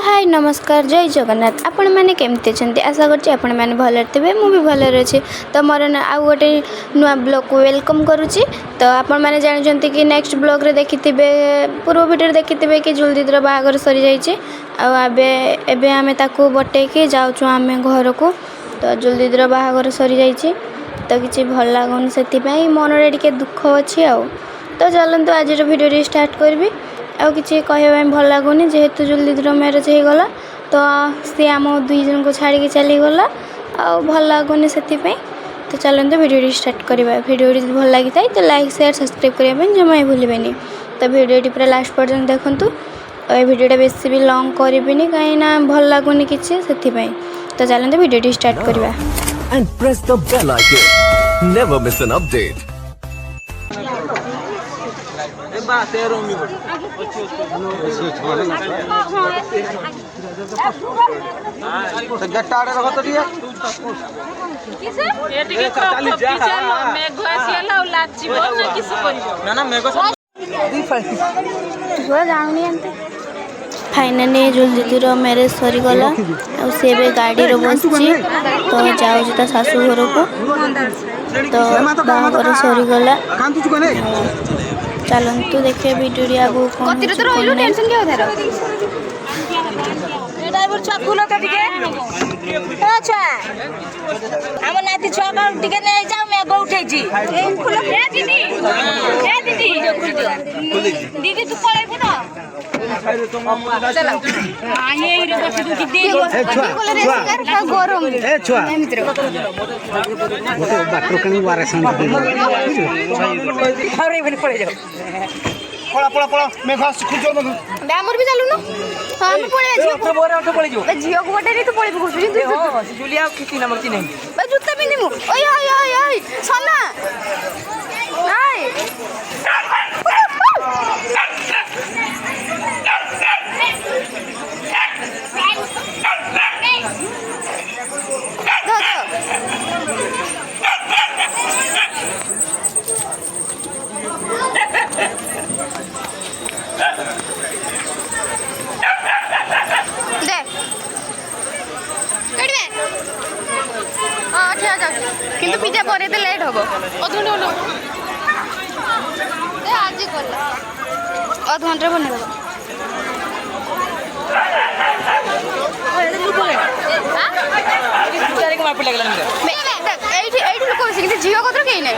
हाय नमस्कार जय जगन्नाथ आपण मैंने केमती अच्छा आशा करछि आपण मैंने भल थे मुझे भलर अच्छे तो मोर आउ गोटे नुआ ब्लॉग को वेलकम करुच्ची। तो आपण मैंने जानते कि नेक्स्ट ब्लॉग रे देखि पूर्व वीडियो देखि कि जुलदीदर बाहागर सरी जाइए आबे आमे ताकू बटे कि जाऊँ आम घर को। तो जुलदीदर बाहागर सरी जाइए तो किसी भल लगुनि से मन टे दुख अच्छी आ। तो चलते आज भिडियो स्टार्ट करी आउ कि कहवा भल लगुनि जेहेतु जुलदीदर मैरेज हो गला तो सी आम दुई जन को छाड़ी चलीगला आ भल लगुनि से। तो चलते भिडियो स्टार्ट करवा। भिडियो भल लगी था तो लाइक शेयर सब्सक्राइब करने जमा भूलें। तो भिडियो पूरा लास्ट पर्यटन देखूँ। ये भिडियोटा बेसी भी लॉन्ग करी कहीं भल लगुनि किसी से। तो चलते भिडियो स्टार्ट करवा। And press the bell icon. Never miss an update. Finally जुलदीदर मैरेज सरीगला और सी गाड़ी बस तो जाऊँ शाशु घर को। तो बाहर सरीगला चलतु देखिए वीडियो आगू नाती छुआ दीदी तू पलैबू ना भी चलू ना हाँ झील को बटे तू पलैबू जुलिया किसी नंबर की नहीं जूता पिंधि सोना किंतु पिज्जा पर लेट हम आज अध घंटे बन लोक बस झील कतर कहीं ना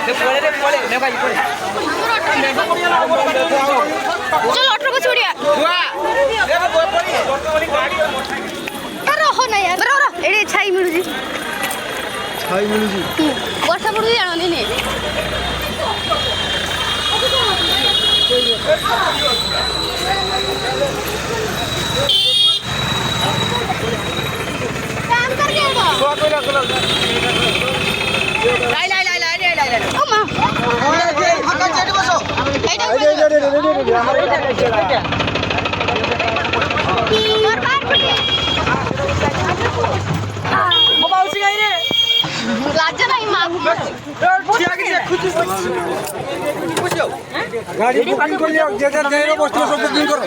चल अटर बस उड़िया रह ना यार ये छाई मिलूँ वर्षा पड़ू जाननी नहीं लाज नहीं गाड़ी बुकिंग कर लियो जे जे जे वस्तु सब बुकिंग करो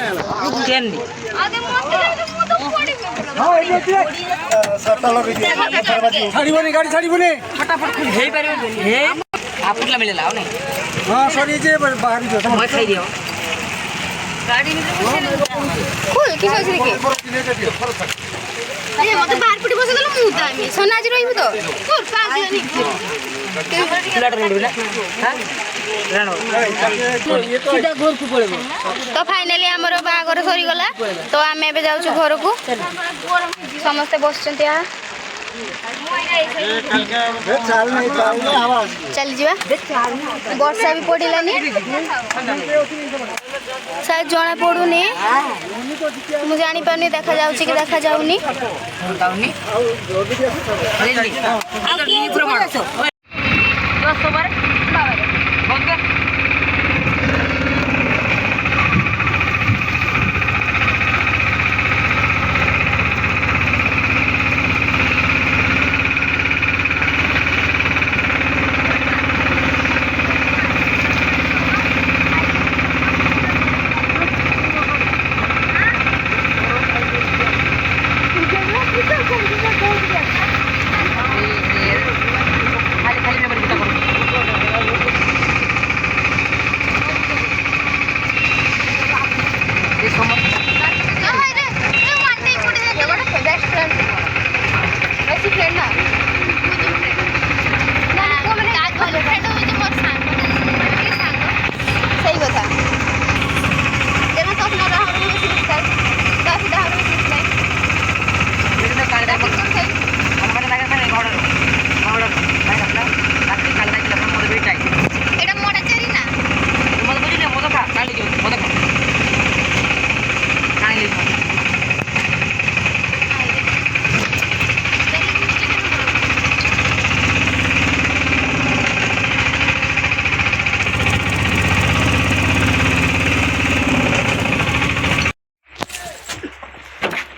ट्रेन आगे मत हां ए जे सतल भी छाड़ी बने गाड़ी छाड़ी बने फटाफट खुल हे पारे हे आपुटला मिलेला हो नहीं हां सॉरी जे बाहर जो मत खाई दियो गाड़ी में खुल किस होछ रे अरे मत बाहर पड़ी बस गलो मु दामी सोना आज रहिबो तो तोर पास नहीं फ्लैट रेड बिना हां रानो सीधा घर को पड़ेबो। तो फाइनली हमर बागर सरी गला तो आमे एबे जाउछु घर को समस्त बसचंती आ चल जीवा वर्षा भी पड़िलानी शायद जना पड़ुनी मु जानी पानी देखा जाउछि कि देखा जाउनी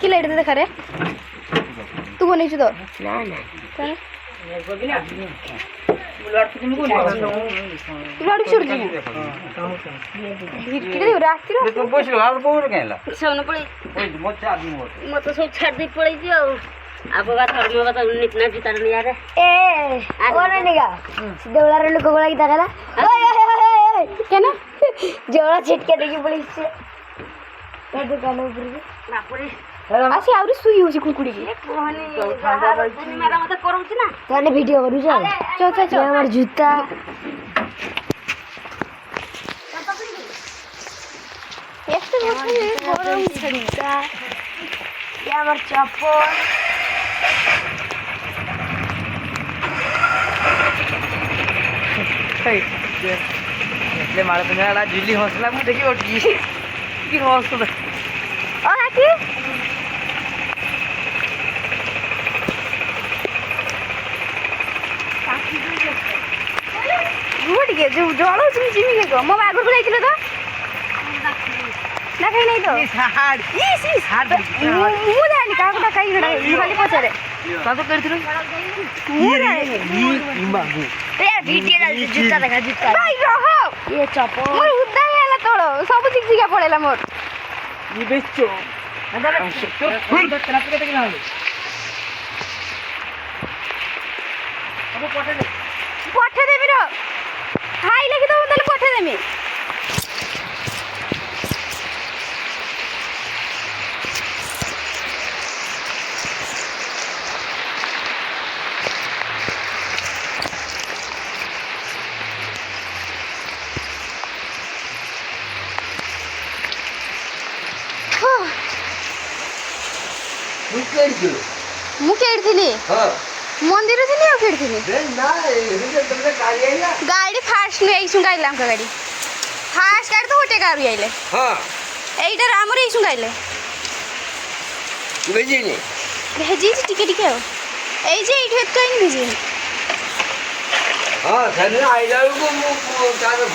कि लाइट दे देखा रे तू बनै छु तो ना ना कौन बुलाट लड़ी छोड़ दी किरे राती रो तो बस हाल बोल केला सब न पड़े ओइ मोचा आदमी हो म तो सब छाड़ दे पड़े जी अब का धर्म का नितना जितार नहीं आ रे ए ओने निगा देवला रे लोक गोला की दागला ओए केना जोड़ा छिटके देखि पुलिस से ए दुकान ऊपर बापरे आसी आउरी सुई होसी कुकुड़ी की कहनी मारा मत करू छी ना ताने वीडियो करू चल चल चल हमर जूता este गरम छड़ीका ये हमर चप्पल એટલે મારે તો આ જુલી હોસલા મુ દેખી ઓટી की હોસલા ओ हाकी गुड के जो जळो जिमी जिमी के म आगुर बुलाइथिलो त ना खाइ नै त हाड इस मु जानि काकुटा खाइ गडा खाली पछरे तातो करथिलो मु मागु ए वीडियो डाल जूता देखा जूता भाई रहो ये चप्पल मोर उद्दा हैला तोड़ सब चिक चिका पड़ेला मोर ये बेचो अंदर हुई तो तना के देखना अब पठे देबी रो खाइ लागि त उन्दले पठे देमी ମୁଁ କେଡିଥିଲି मंदिर थिनी आ केडिଥିଲି गाड़ी फास्ट नु एइसु गाइला हमका गाड़ी फास्ट गाड़ी तो होटे गाड़ी आइले हां एइटा रामर एइसु गाइले भेजिनी भेजी टिके टिके हो एइ जे एइठे कहीं भेजी हां धन्य आइला को